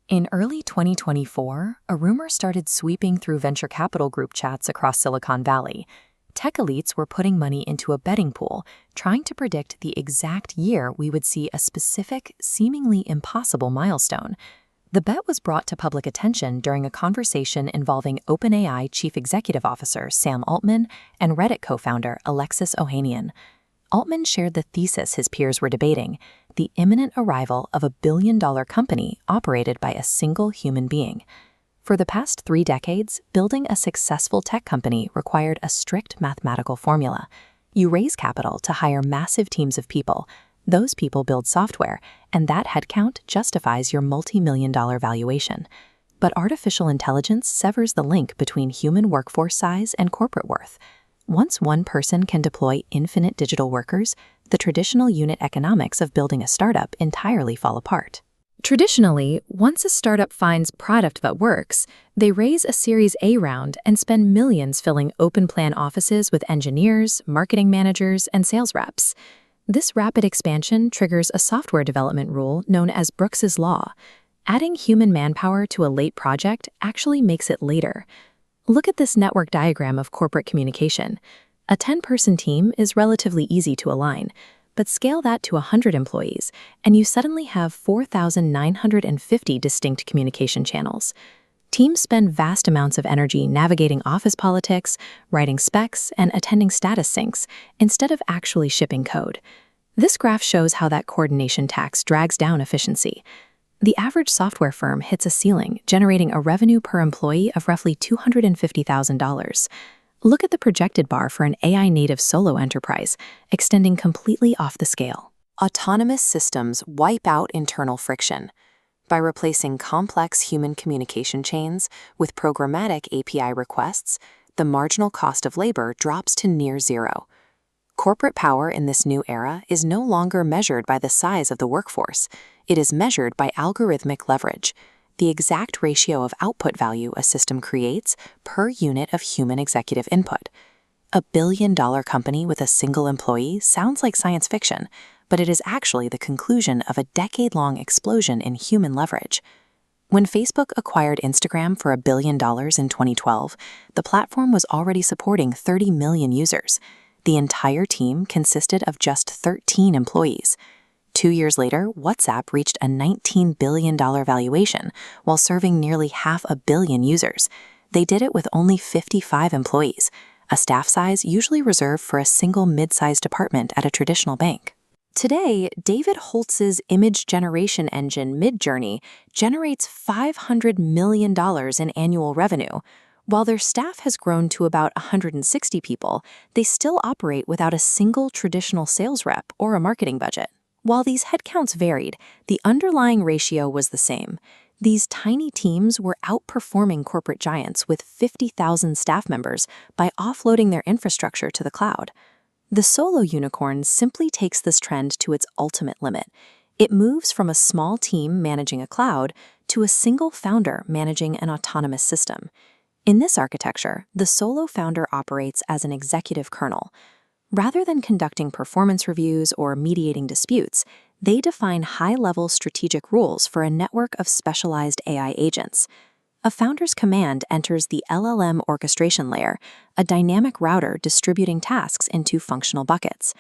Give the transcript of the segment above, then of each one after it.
In early 2024, a rumor started sweeping through venture capital group chats across Silicon Valley. Tech elites were putting money into a betting pool, trying to predict the exact year we would see a specific, seemingly impossible milestone. The bet was brought to public attention during a conversation involving OpenAI Chief Executive Officer Sam Altman and Reddit co-founder Alexis Ohanian. Altman shared the thesis his peers were debating: the imminent arrival of a billion-dollar company operated by a single human being. For the past 3 decades, building a successful tech company required a strict mathematical formula. You raise capital to hire massive teams of people. Those people build software, and that headcount justifies your multi-million-dollar valuation. But artificial intelligence severs the link between human workforce size and corporate worth. Once one person can deploy infinite digital workers, the traditional unit economics of building a startup entirely fall apart. Traditionally, once a startup finds product that works, they raise a Series A round and spend millions filling open-plan offices with engineers, marketing managers, and sales reps. This rapid expansion triggers a software development rule known as Brooks's Law. Adding human manpower to a late project actually makes it later. Look at this network diagram of corporate communication. A 10-person team is relatively easy to align, but scale that to 100 employees, and you suddenly have 4,950 distinct communication channels. Teams spend vast amounts of energy navigating office politics, writing specs, and attending status syncs, instead of actually shipping code. This graph shows how that coordination tax drags down efficiency. The average software firm hits a ceiling, generating a revenue per employee of roughly $250,000. Look at the projected bar for an AI-native solo enterprise, extending completely off the scale. Autonomous systems wipe out internal friction. By replacing complex human communication chains with programmatic API requests, the marginal cost of labor drops to near zero. Corporate power in this new era is no longer measured by the size of the workforce. It is measured by algorithmic leverage, the exact ratio of output value a system creates per unit of human executive input. A billion-dollar company with a single employee sounds like science fiction, but it is actually the conclusion of a decade-long explosion in human leverage. When Facebook acquired Instagram for $1 billion in 2012, the platform was already supporting 30 million users. The entire team consisted of just 13 employees. 2 years later, WhatsApp reached a $19 billion valuation while serving nearly 500 million users. They did it with only 55 employees, a staff size usually reserved for a single mid-sized department at a traditional bank. Today, David Holtz's image generation engine Midjourney generates $500 million in annual revenue. While their staff has grown to about 160 people, they still operate without a single traditional sales rep or a marketing budget. While these headcounts varied, the underlying ratio was the same. These tiny teams were outperforming corporate giants with 50,000 staff members by offloading their infrastructure to the cloud. The solo unicorn simply takes this trend to its ultimate limit. It moves from a small team managing a cloud to a single founder managing an autonomous system. In this architecture, the solo founder operates as an executive kernel. Rather than conducting performance reviews or mediating disputes, they define high-level strategic rules for a network of specialized AI agents. A founder's command enters the LLM orchestration layer, a dynamic router distributing tasks into functional buckets.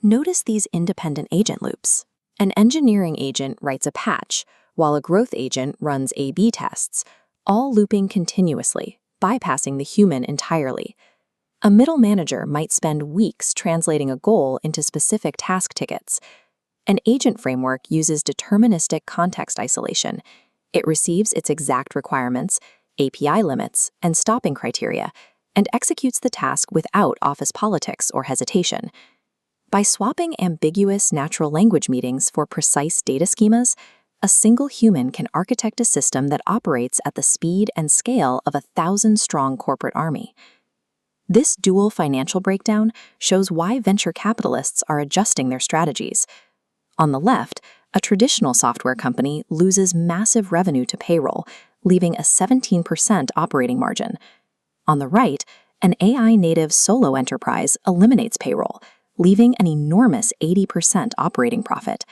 Notice these independent agent loops. An engineering agent writes a patch, while a growth agent runs A/B tests, all looping continuously, bypassing the human entirely. A middle manager might spend weeks translating a goal into specific task tickets. An agent framework uses deterministic context isolation. It receives its exact requirements, API limits, and stopping criteria, and executes the task without office politics or hesitation. By swapping ambiguous natural language meetings for precise data schemas, a single human can architect a system that operates at the speed and scale of a 1,000-strong corporate army. This dual financial breakdown shows why venture capitalists are adjusting their strategies. On the left, a traditional software company loses massive revenue to payroll, leaving a 17% operating margin. On the right, an AI-native solo enterprise eliminates payroll, leaving an enormous 80% operating profit.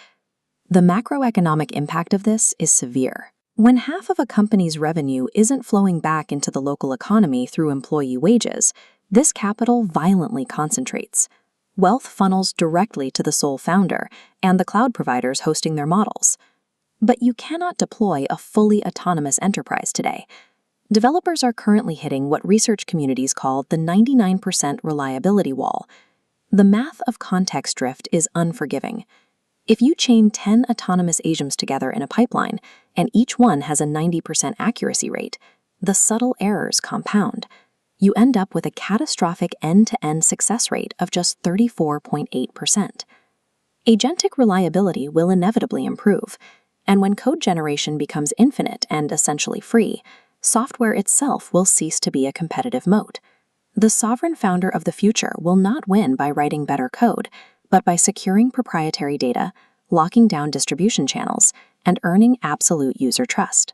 The macroeconomic impact of this is severe. When half of a company's revenue isn't flowing back into the local economy through employee wages, this capital violently concentrates. Wealth funnels directly to the sole founder and the cloud providers hosting their models. But you cannot deploy a fully autonomous enterprise today. Developers are currently hitting what research communities call the 99% reliability wall. The math of context drift is unforgiving. If you chain 10 autonomous agents together in a pipeline, and each one has a 90% accuracy rate, the subtle errors compound. You end up with a catastrophic end-to-end success rate of just 34.8%. Agentic reliability will inevitably improve, and when code generation becomes infinite and essentially free, software itself will cease to be a competitive moat. The sovereign founder of the future will not win by writing better code, but by securing proprietary data, locking down distribution channels, and earning absolute user trust.